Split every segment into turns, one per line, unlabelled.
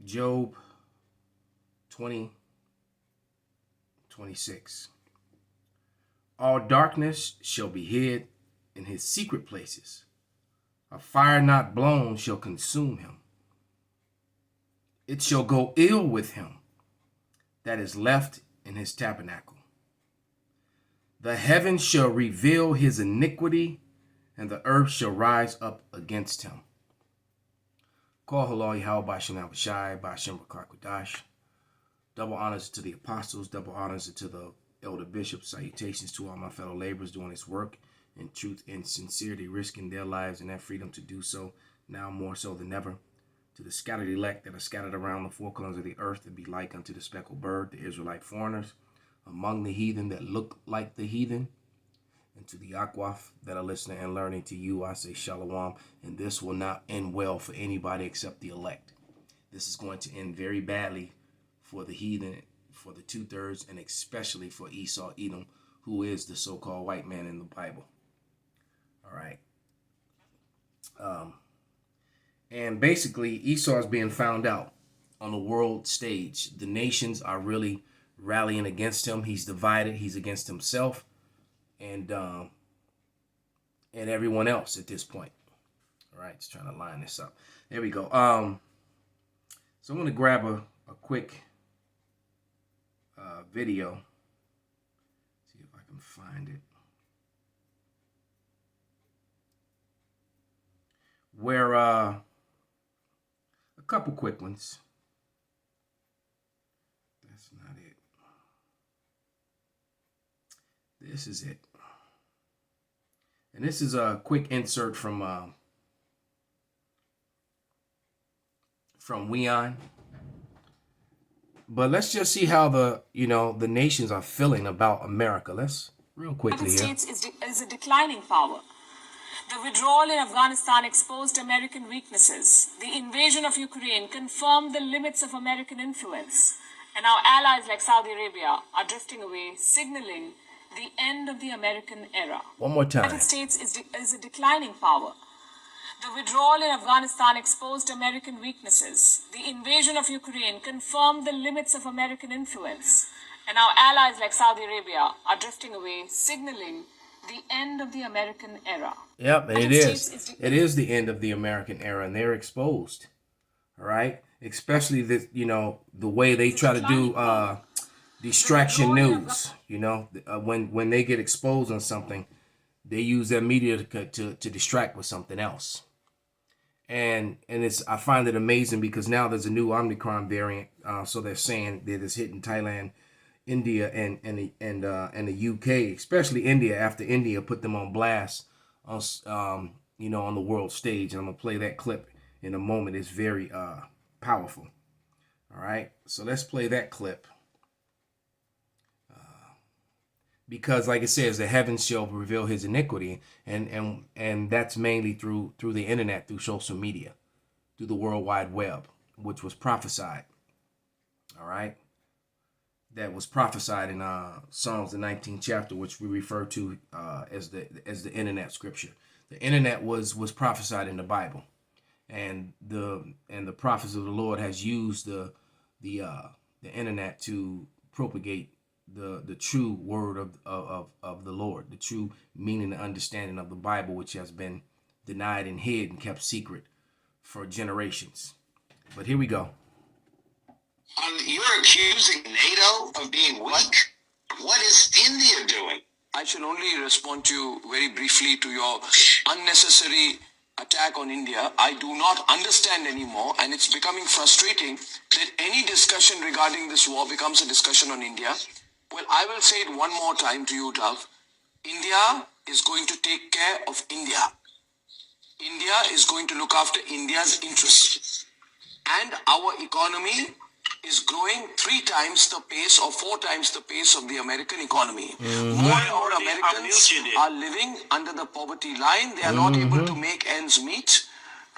Job 20:26. All darkness shall be hid in his secret places. A fire not blown shall consume him. It shall go ill with him that is left in his tabernacle. The heavens shall reveal his iniquity, and the earth shall rise up against him. Call halal Yahweh Bashem Abishai, Bashem Rakakadash. Double honors to the apostles, double honors to the elder bishops. Salutations to all my fellow laborers doing this work in truth and sincerity, risking their lives and their freedom to do so, now more so than ever. To the scattered elect that are scattered around the four corners of the earth, and be like unto the speckled bird, the Israelite foreigners, among the heathen that look like the heathen, and to the Akwaf that are listening and learning, to you I say shalom. And this will not end well for anybody except the elect. This is going to end very badly for the heathen, for the 2/3, and especially for Esau Edom, who is the so-called white man in the Bible. All right. And basically, Esau is being found out on the world stage. The nations are really rallying against him. He's divided. He's against himself and everyone else at this point. All right, just trying to line this up. There we go. So I'm going to grab a quick video. See if I can find it. Where a couple quick ones. That's not it. This is it. And this is a quick insert from Weon. But let's just see how the nations are feeling about America. Let's real quickly here.
The United States is a declining power. The withdrawal in Afghanistan exposed American weaknesses. The invasion of Ukraine confirmed the limits of American influence. And our allies like Saudi Arabia are drifting away, signaling the end of the American era.
One more time.
The United States is a declining power. The withdrawal in Afghanistan exposed American weaknesses. The invasion of Ukraine confirmed the limits of American influence. And our allies like Saudi Arabia are drifting away, signaling the end of the American era.
Yep, and it is. It is the end of the American era, and they're exposed. All right? Especially the way they try to do distraction news. When they get exposed on something, they use their media to distract with something else. And I find it amazing because now there's a new Omicron variant. So they're saying that it's hitting Thailand, India, and the UK, especially India, after India put them on blast on on the world stage. And I'm gonna play that clip in a moment. It's very powerful. All right, so let's play that clip. Because, like it says, the heavens shall reveal his iniquity, and that's mainly through the internet, through social media, through the World Wide Web, which was prophesied. All right, that was prophesied in Psalms the 19th chapter, which we refer to as the internet scripture. The internet was prophesied in the Bible, and the prophets of the Lord has used the internet to propagate the true word of the Lord, the true meaning and understanding of the Bible, which has been denied and hid and kept secret for generations. But here we go.
You're accusing NATO of being weak? What is India doing?
I shall only respond to you very briefly to your unnecessary attack on India. I do not understand anymore, and it's becoming frustrating that any discussion regarding this war becomes a discussion on India. Well, I will say it one more time to you, Dove. India is going to take care of India. India is going to look after India's interests. And our economy is growing 3 times the pace or 4 times the pace of the American economy. More and more Americans are living under the poverty line. They are not able to make ends meet.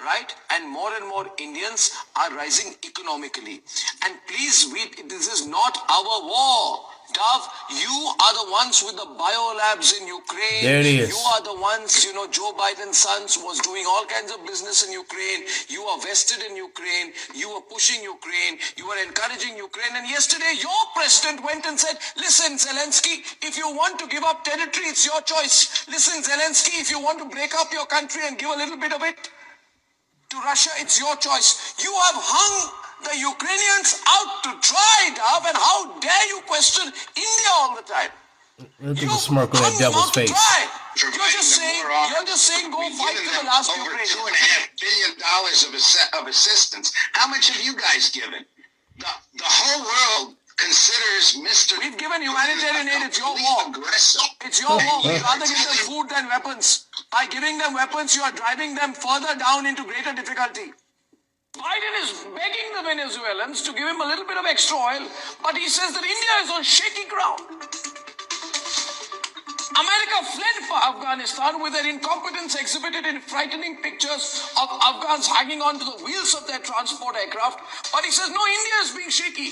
Right? And more Indians are rising economically. And please, this is not our war. Dove, you are the ones with the biolabs in Ukraine.
There it is.
You are the ones, Joe Biden's sons was doing all kinds of business in Ukraine. You are vested in Ukraine. You are pushing Ukraine. You are encouraging Ukraine. And yesterday, your president went and said, listen, Zelensky, if you want to give up territory, it's your choice. Listen, Zelensky, if you want to break up your country and give a little bit of it to Russia, it's your choice. You have hung the Ukrainians out to dry, Dove, and how dare you question India all the time?
Look at the smirk on that devil's face.
You're just saying, go fight to the last
over
Ukrainian.
$2.5 billion of assistance. How much have you guys given? The whole world considers Mr.
We've given humanitarian aid. It's your war.
Aggressive.
It's your war. We'd rather give them food than weapons. By giving them weapons, you are driving them further down into greater difficulty. Biden is begging the Venezuelans to give him a little bit of extra oil, but he says that India is on shaky ground. America fled for Afghanistan with their incompetence exhibited in frightening pictures of Afghans hanging onto the wheels of their transport aircraft, but he says, no, India is being shaky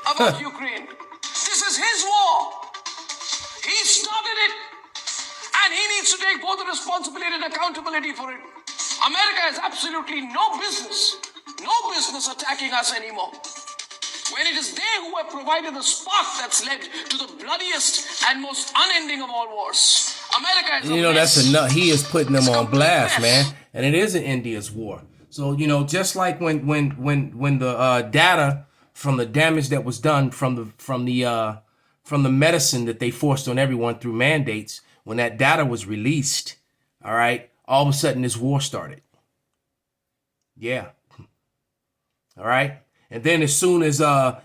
about Ukraine. This is his war. He started it, and he needs to take both the responsibility and accountability for it. America has absolutely no business attacking us anymore. When it is they who have provided the spark that's led to the bloodiest and most unending of all wars. America is
that's enough. He is putting them on blast, man. And it is an India's war. So, just like when the data from the damage that was done from the medicine that they forced on everyone through mandates, when that data was released, all right, all of a sudden this war started. Yeah. All right. And then as soon as the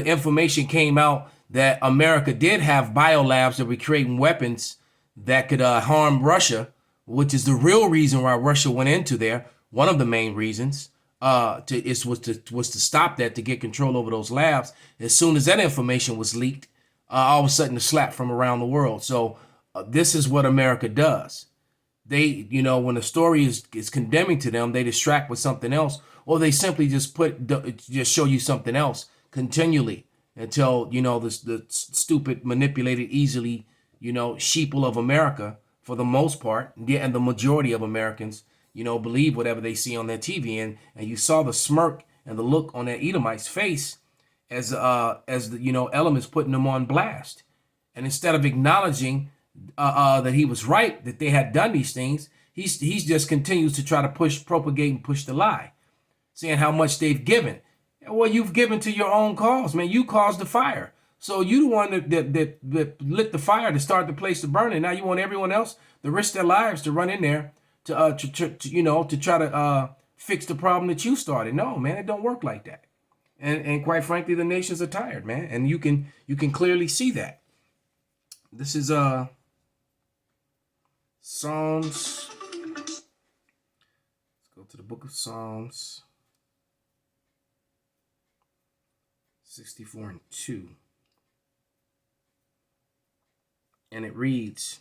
information came out that America did have biolabs that were creating weapons that could harm Russia, which is the real reason why Russia went into there, one of the main reasons, was to stop that, to get control over those labs. As soon as that information was leaked, all of a sudden a slap from around the world. So this is what America does. They, when the story is condemning to them, they distract with something else, or they simply just show you something else continually until, the stupid, manipulated, easily, sheeple of America, for the most part, and the majority of Americans, believe whatever they see on their TV. And you saw the smirk and the look on that Edomite's face as the, elements putting them on blast. And instead of acknowledging that he was right, that they had done these things, he's just continues to try to propagate and push the lie, saying how much they've given. Well, you've given to your own cause, man. You caused the fire. So you the one that lit the fire to start the place to burn, and now you want everyone else to risk their lives to run in there to try to fix the problem that you started. No, man, it don't work like that. And quite frankly, the nations are tired, man. And you can clearly see that. This is Psalms. Let's go to the book of Psalms 64 and 2. And it reads,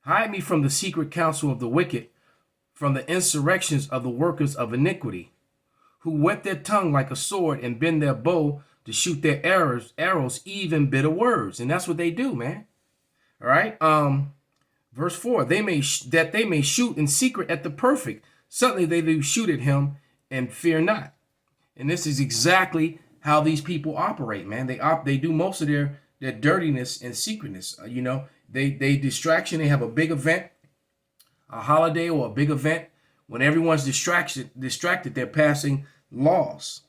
hide me from the secret counsel of the wicked, from the insurrections of the workers of iniquity, who whet their tongue like a sword and bend their bow to shoot their arrows, even bitter words. And that's what they do, man. All right. Verse 4, they may shoot in secret at the perfect. Suddenly they do shoot at him and fear not. And this is exactly how these people operate, man. They do most of their dirtiness and secretness. They distraction. They have a big event, a holiday or a big event. When everyone's distracted, they're passing laws,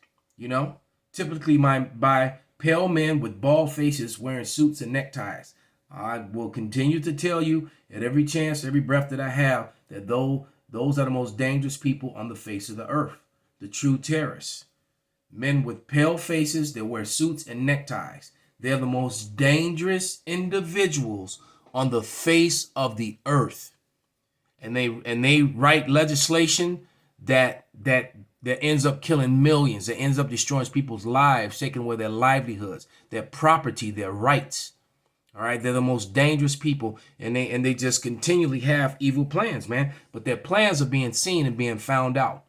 typically by pale men with bald faces wearing suits and neckties. I will continue to tell you at every chance, every breath that I have, that those are the most dangerous people on the face of the earth, the true terrorists. Men with pale faces that wear suits and neckties. They're the most dangerous individuals on the face of the earth. And they write legislation that ends up killing millions, that ends up destroying people's lives, taking away their livelihoods, their property, their rights. All right, they're the most dangerous people, and they just continually have evil plans, man. But their plans are being seen and being found out.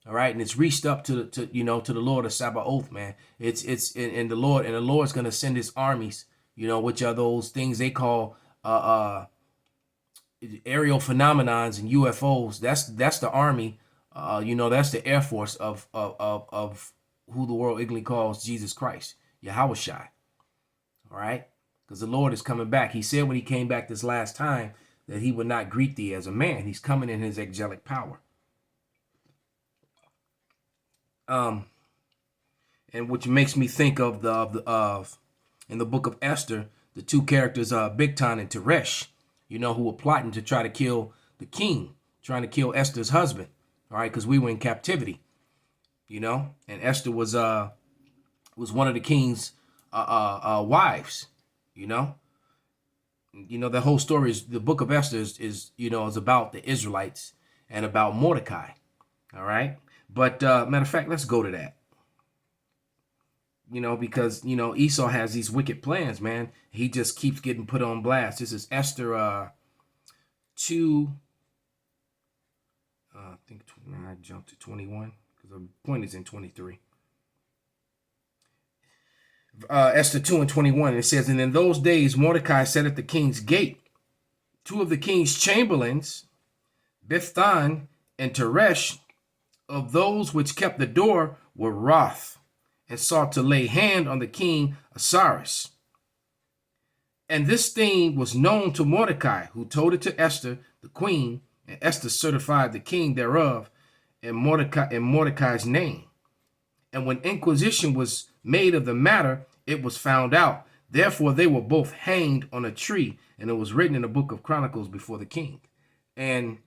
All right, and it's reached up to the Lord of Sabaoth, man. It's and the Lord's gonna send his armies, which are those things they call aerial phenomenons and UFOs. That's the army. That's the Air Force of who the world ignorantly calls Jesus Christ, Yahushua. All right, because the Lord is coming back. He said when he came back this last time that he would not greet thee as a man. He's coming in his angelic power. And which makes me think of in the book of Esther, the two characters, Bigtan and Teresh, who were plotting to try to kill the king, trying to kill Esther's husband. All right, because we were in captivity, and Esther was one of the king's wives, The whole story is the book of Esther is about the Israelites and about Mordecai. All right. But matter of fact, let's go to that. Because Esau has these wicked plans, man. He just keeps getting put on blast. This is Esther 2. I think I jumped to 21 because the point is in 23. Esther 2 and 21. It says, and in those days Mordecai sat at the king's gate. Two of the king's chamberlains, Bigthan and Teresh, of those which kept the door, were wroth, and sought to lay hand on the king Ahasuerus. And this thing was known to Mordecai, who told it to Esther, the queen, and Esther certified the king thereof in Mordecai's name. And when inquisition was made of the matter, it was found out. Therefore they were both hanged on a tree, and it was written in the book of Chronicles before the king. And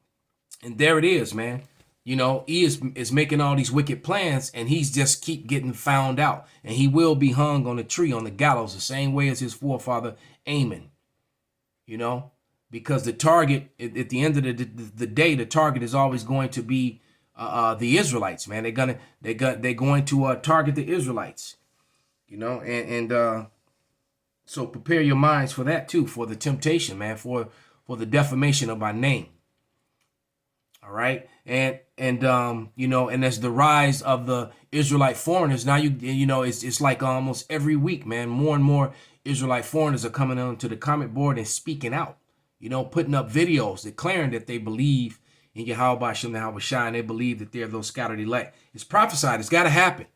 there it is, man. He is making all these wicked plans, and he's just keep getting found out. And he will be hung on a tree on the gallows the same way as his forefather Amon. Because the target at the end of the day, the target is always going to be the Israelites, man. They're going to target the Israelites. So prepare your minds for that too, for the temptation, man, for the defamation of my name. All right. And as the rise of the Israelite foreigners, now it's like almost every week, man, more and more Israelite foreigners are coming onto the comment board and speaking out, putting up videos declaring that they believe in Yahweh Hashem Yahushua, and they believe that they're those scattered elect. It's prophesied. It's got to happen.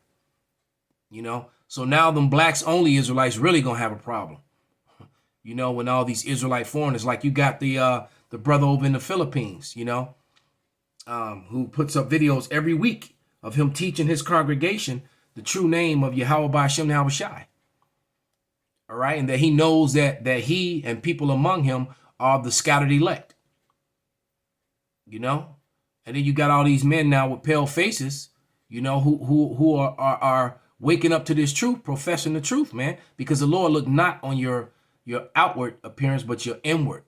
So now them blacks only Israelites really gonna have a problem. When all these Israelite foreigners, like you got the brother over in the Philippines, who puts up videos every week of him teaching his congregation the true name of Yahweh Hashem Yahushua. All right, and that he knows that he and people among him are the scattered elect. And then you got all these men now with pale faces, who are waking up to this truth, professing the truth, man, because the Lord looked not on your outward appearance, but your inward.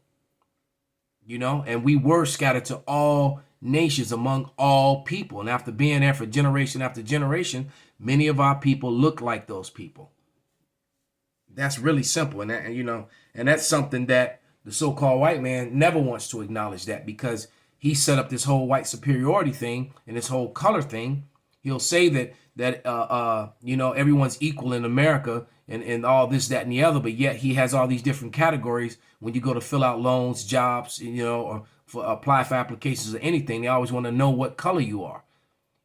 And we were scattered to all nations among all people. And after being there for generation after generation, many of our people look like those people. That's really simple. And that's something that the so-called white man never wants to acknowledge, that because he set up this whole white superiority thing and this whole color thing. He'll say that everyone's equal in America and all this, that, and the other, but yet he has all these different categories. When you go to fill out loans, jobs, or apply for applications or anything, they always want to know what color you are.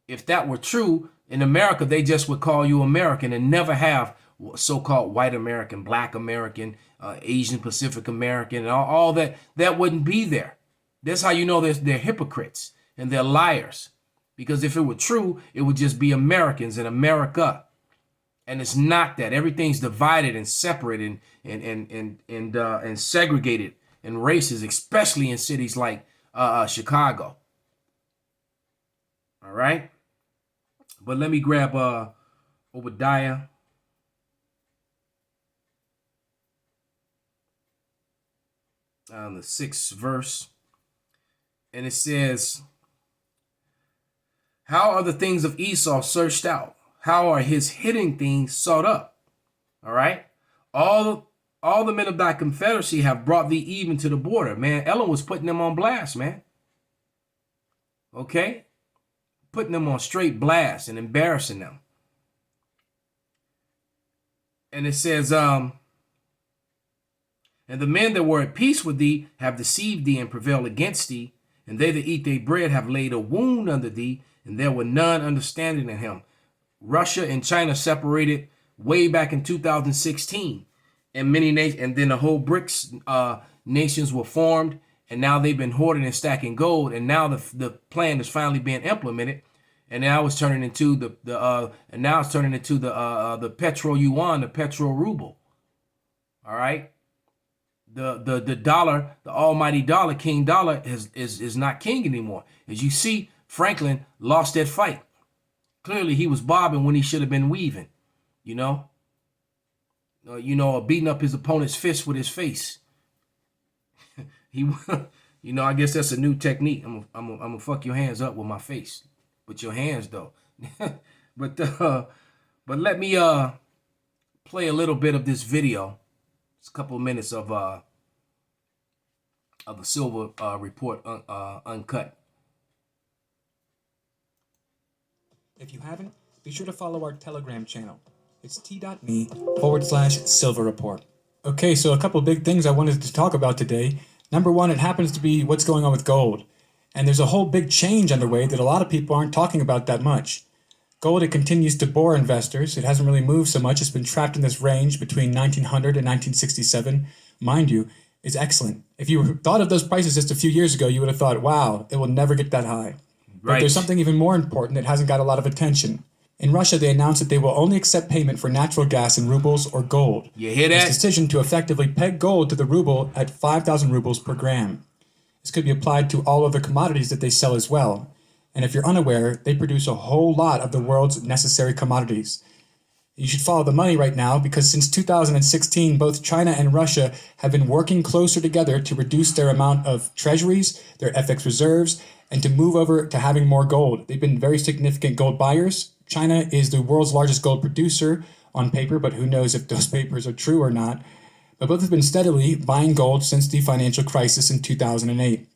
If that were true, in America, they just would call you American and never have so-called white American, black American, Asian Pacific American, and all that. That wouldn't be there. That's how you know they're hypocrites and they're liars. Because if it were true, it would just be Americans in America. And it's not that. Everything's divided and separate and segregated in races, especially in cities like Chicago. All right. But let me grab Obadiah. The 6th verse. And it says, how are the things of Esau searched out? How are his hidden things sought up? All right. All the men of thy confederacy have brought thee even to the border. Man, Ellen was putting them on blast, man. Okay. putting them on straight blast and embarrassing them. And it says, and the men that were at peace with thee have deceived thee and prevailed against thee, and they that eat their bread have laid a wound under thee, and there were none understanding in him. Russia and China separated way back in 2016, and and then the whole BRICS nations were formed, and now they've been hoarding and stacking gold, and now the plan is finally being implemented, and now it's turning into the petro yuan, the petro ruble. All right. The dollar, the almighty dollar, King Dollar, is not king anymore. As you see, Franklin lost that fight. Clearly, he was bobbing when he should have been weaving. Or beating up his opponent's fist with his face. I guess that's a new technique. I'm gonna fuck your hands up with my face, with your hands though. but let me play a little bit of this video. It's a couple of minutes of the Silver Report uncut.
If you haven't, be sure to follow our Telegram channel. It's t.me/Silver Report. Okay, so a couple of big things I wanted to talk about today. Number one, it happens to be what's going on with gold. And there's a whole big change underway that a lot of people aren't talking about that much. Gold, it continues to bore investors. It hasn't really moved so much. It's been trapped in this range between 1900 and 1967. Mind you, is excellent. If you thought of those prices just a few years ago, you would have thought, wow, it will never get that high. But there's something even more important that hasn't got a lot of attention. In Russia, they announced that they will only accept payment for natural gas in rubles or gold.
You hear that?
This decision to effectively peg gold to the ruble at 5,000 rubles per gram. This could be applied to all other commodities that they sell as well. And if you're unaware, they produce a whole lot of the world's necessary commodities. You should follow the money right now because since 2016, both China and Russia have been working closer together to reduce their amount of treasuries, their FX reserves, and to move over to having more gold. They've been very significant gold buyers. China is the world's largest gold producer on paper, but who knows if those papers are true or not. But both have been steadily buying gold since the financial crisis in 2008.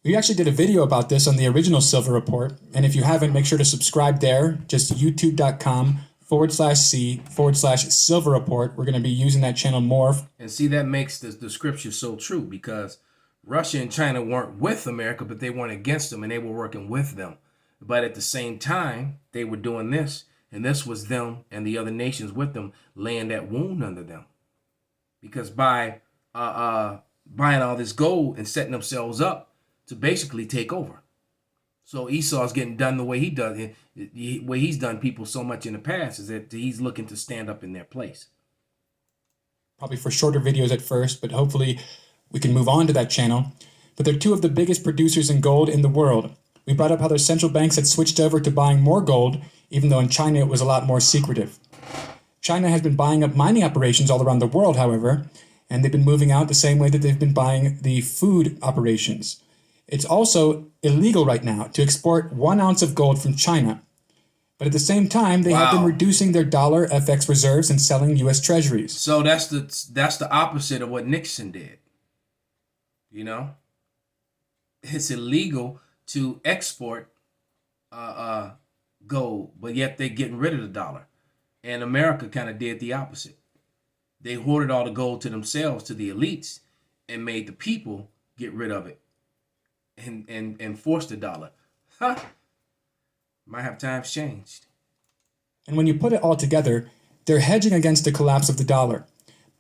We actually did a video about this on the original Silver Report, and if you haven't, make sure to subscribe there. Just youtube.com/C/Silver Report. We're going to be using that channel more.
And see, that makes the scripture so true because Russia and China weren't with America, but they weren't against them, and they were working with them. But at the same time, they were doing this, and this was them and the other nations with them laying that wound under them. Because by buying all this gold and setting themselves up to basically take over. So Esau's getting done the way he does it. The way he's done people so much in the past is that he's looking to stand up in their place.
Probably for shorter videos at first, but hopefully we can move on to that channel. But they're two of the biggest producers in gold in the world. We brought up how their central banks had switched over to buying more gold, even though in China it was a lot more secretive. China has been buying up mining operations all around the world, however, and they've been moving out the same way that they've been buying the food operations. It's also illegal right now to export 1 ounce of gold from China. But at the same time, they have been reducing their dollar FX reserves and selling U.S. treasuries.
So that's the opposite of what Nixon did. It's illegal to export gold, but yet they're getting rid of the dollar. And America kind of did the opposite. They hoarded all the gold to themselves, to the elites, and made the people get rid of it and force the dollar. Might have times changed.
And when you put it all together, they're hedging against the collapse of the dollar.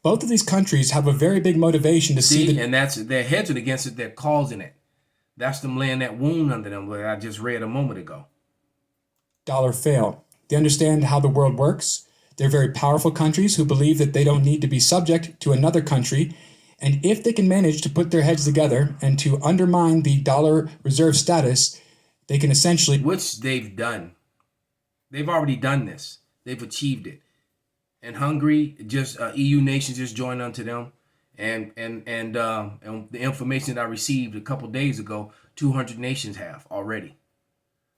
Both of these countries have a very big motivation to see
and they're hedging against it, they're causing it. That's them laying that wound under them, where I just read a moment ago.
Dollar fail. They understand how the world works. They're very powerful countries who believe that they don't need to be subject to another country. And if they can manage to put their heads together and to undermine the dollar reserve status, they can essentially...
Which they've done. They've already done this. They've achieved it. And Hungary, just EU nations just joined unto them. And the information that I received a couple days ago, 200 nations have already.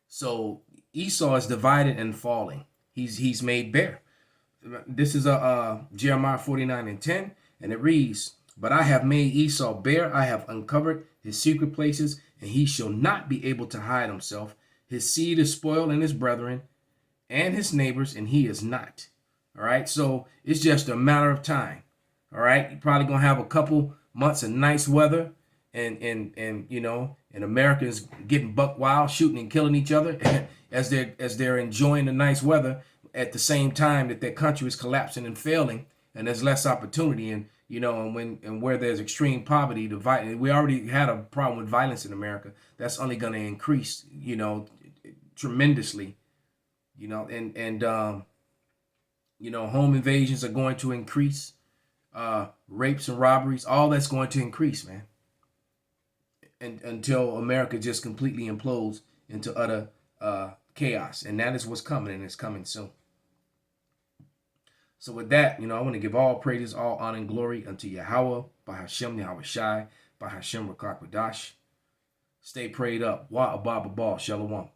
So Esau is divided and falling. He's made bare. This is Jeremiah 49:10, and it reads, "But I have made Esau bare, I have uncovered his secret places, and he shall not be able to hide himself. His seed is spoiled in his brethren and his neighbors, and he is not. All right. So it's just a matter of time. All right. You're probably going to have a couple months of nice weather, and Americans getting buck wild, shooting and killing each other as they're enjoying the nice weather at the same time that their country is collapsing and failing, and there's less opportunity. And where there's extreme poverty, we already had a problem with violence in America. That's only going to increase, tremendously. Home invasions are going to increase. Rapes and robberies, all that's going to increase, man. And until America just completely implodes into utter chaos. And that is what's coming, and it's coming soon. So with that, I want to give all praises, all honor and glory unto Yahweh, by Hashem Yahweh Shai, by Hashem Rakak Wadash. Stay prayed up. Wa Abba Shalom.